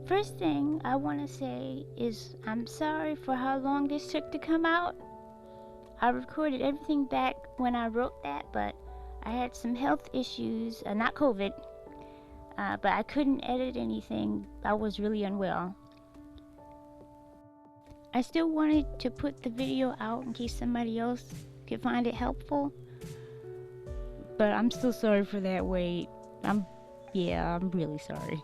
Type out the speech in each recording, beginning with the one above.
First thing I want to say is I'm sorry for how long this took to come out. I recorded everything back when I wrote that, but I had some health issues, not COVID, but I couldn't edit anything. I was really unwell. I still wanted to put the video out in case somebody else could find it helpful, but I'm still sorry for that wait. I'm really sorry.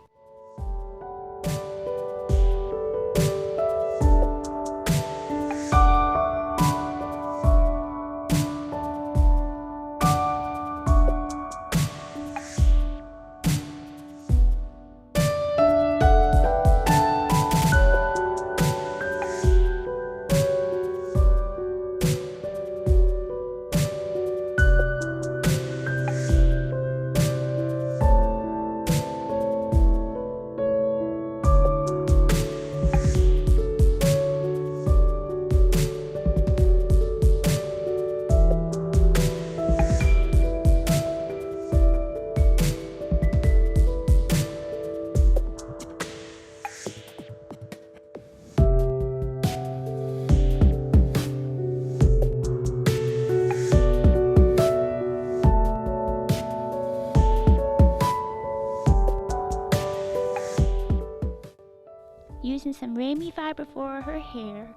Using some Ramie Fiber for her hair.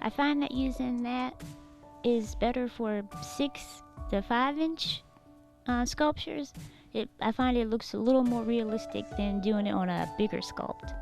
I find that using that is better for 6 to 5 inch sculptures. I find it looks a little more realistic than doing it on a bigger sculpt.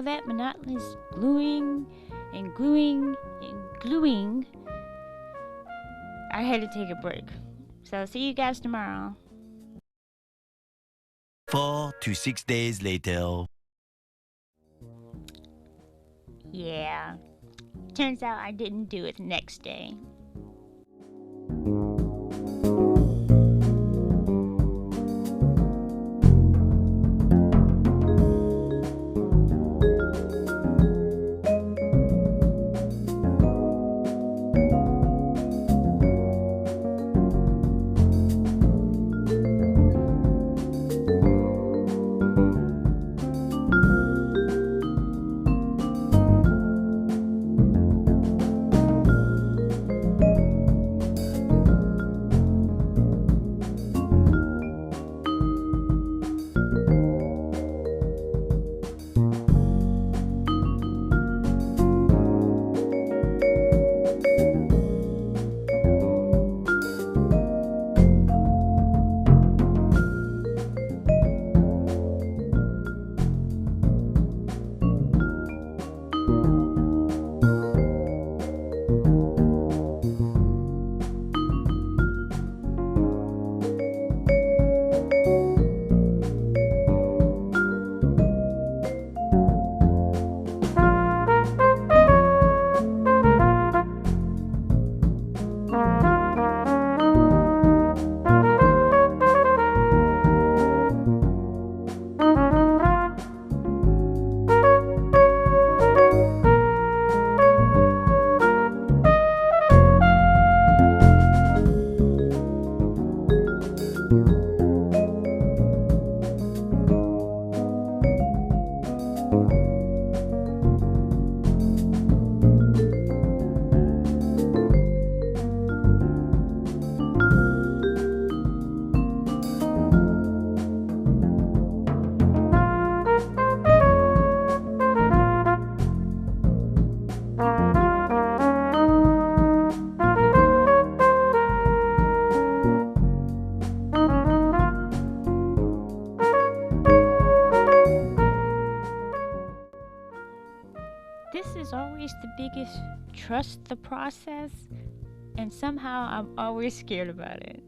that monotonous gluing and gluing and gluing, I had to take a break. So see you guys tomorrow. 4 to 6 days later. Yeah, turns out I didn't do it the next day. This is always the biggest trust the process, and somehow I'm always scared about it.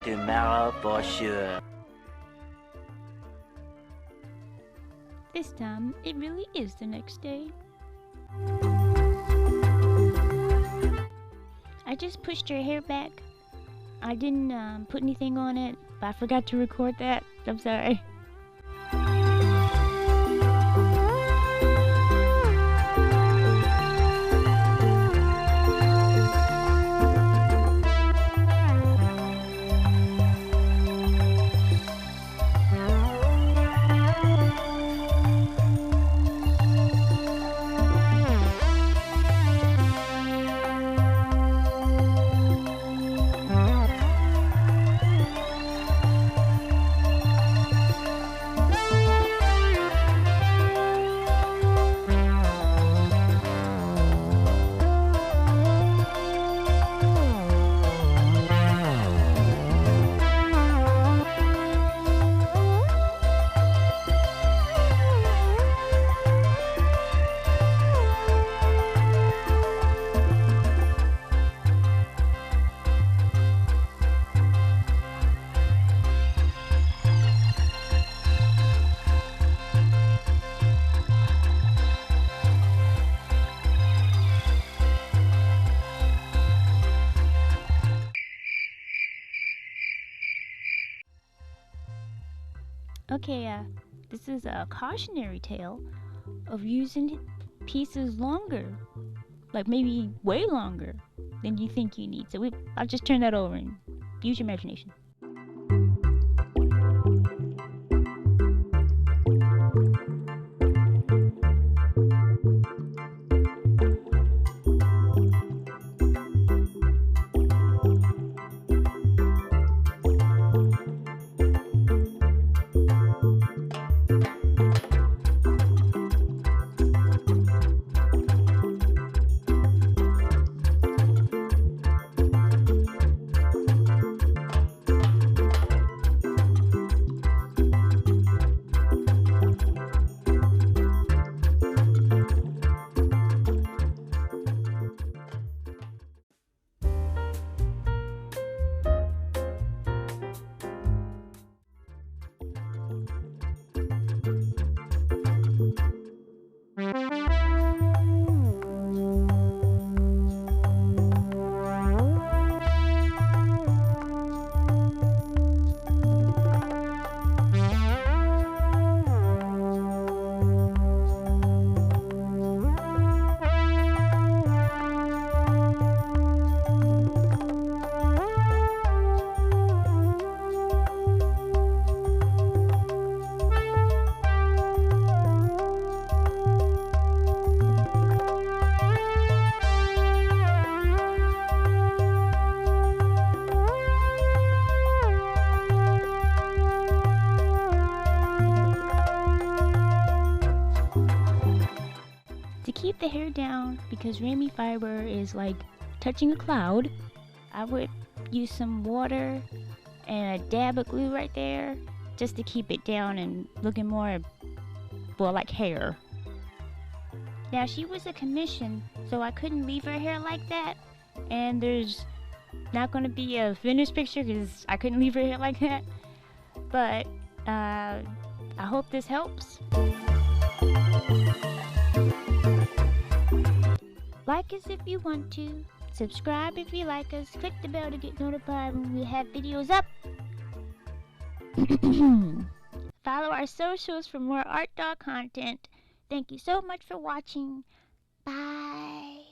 Tomorrow for sure. This time, it really is the next day. I just pushed her hair back. I didn't put anything on it, but I forgot to record that. I'm sorry. Okay, this is a cautionary tale of using pieces longer, like maybe way longer than you think you need. So I'll just turn that over and use your imagination. To keep the hair down, because Ramie Fiber is like touching a cloud, I would use some water and a dab of glue right there just to keep it down and looking more, well, like hair. Now, she was a commission, so I couldn't leave her hair like that, and there's not going to be a finished picture because I couldn't leave her hair like that, but I hope this helps. Like us if you want to, subscribe if you like us, click the bell to get notified when we have videos up. Follow our socials for more art dog content. Thank you so much for watching. Bye.